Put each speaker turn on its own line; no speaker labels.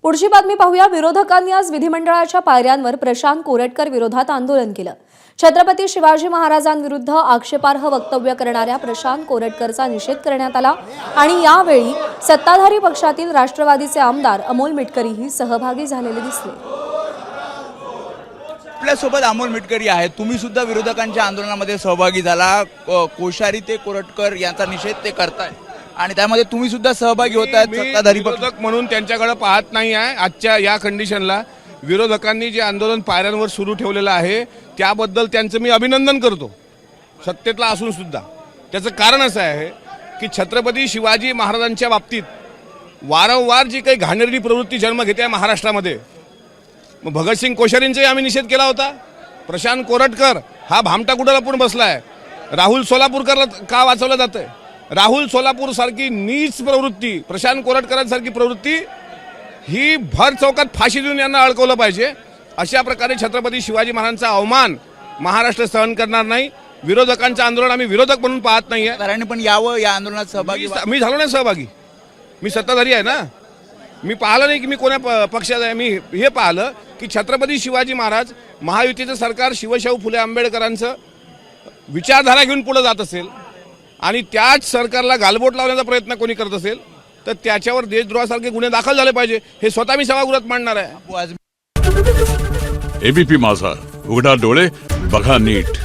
पुढची बातमी पाहूया। विरोधकांनी आज विधिमंडळाच्या पायऱ्यांवर प्रशांत कोरटकर विरोधात आंदोलन केलं। छत्रपती शिवाजी महाराजांविरुद्ध आक्षेपार्ह वक्तव्य करणाऱ्या प्रशांत कोरटकरचा निषेध करण्यात आला आणि यावेळी सत्ताधारी पक्षातील राष्ट्रवादीचे आमदार अमोल मिटकरीही सहभागी झालेले दिसले।
आपल्यासोबत अमोल मिटकरी आहेत। तुम्ही सुद्धा विरोधकांच्या आंदोलनामध्ये सहभागी झाला। कोश्यारी ते कोरटकर यांचा निषेध ते करताय आणि त्यामध्ये तुम्ही सुद्धा सहभागी होताय। सत्ताधारी
विरोधक म्हणून त्यांच्याकडे पाहत नाही आहे। आजच्या या कंडिशनला विरोधकांनी जे आंदोलन पायऱ्यांवर सुरू ठेवलेलं आहे त्याबद्दल त्यांचं मी अभिनंदन करतो, सत्तेतला असून सुद्धा। त्याचं कारण असं आहे की छत्रपती शिवाजी महाराजांच्या बाबतीत वारंवार जी काही घाणेरडी प्रवृत्ती जन्म घेते महाराष्ट्रामध्ये, मग भगतसिंग कोश्यारींचाही आम्ही निषेध केला होता। प्रशांत कोरटकर हा भामटा कुठं लपून बसलाय? राहुल सोलापूरकरला का वाचवलं जातंय? राहुल सोलापूर सारखी नीच प्रवृत्ती, प्रशांत कोरटकरांसारखी प्रवृत्ती ही भर चौकात फाशी देऊन यांना अडकवलं पाहिजे। अशा प्रकारे छत्रपती शिवाजी महाराजांचा अवमान महाराष्ट्र सहन करणार नाही। विरोधकांचं आंदोलन आम्ही विरोधक म्हणून पाहत नाहीये।
कारण पण यावं या आंदोलनात सहभागी
मी झालो नाही सहभागी। मी सत्ताधारी आहे ना। मी पाहिलं नाही की मी कोणा पक्षात आहे। मी हे पाहिलं की छत्रपती शिवाजी महाराज महायुतीचं सरकार शिवशाहू फुले आंबेडकरांचं विचारधारा घेऊन पुढे जात असेल आणि त्याच सरकारला गालबोट लावण्याचा प्रयत्न कोणी करत असेल तर त्याच्यावर देशद्रोहासारखे गुन्हे दाखल झाले पाहिजे। हे स्वतः मी सभागृहात मांडणार आहे।
एबीपी माझा, उघडा डोळे बघा नीट।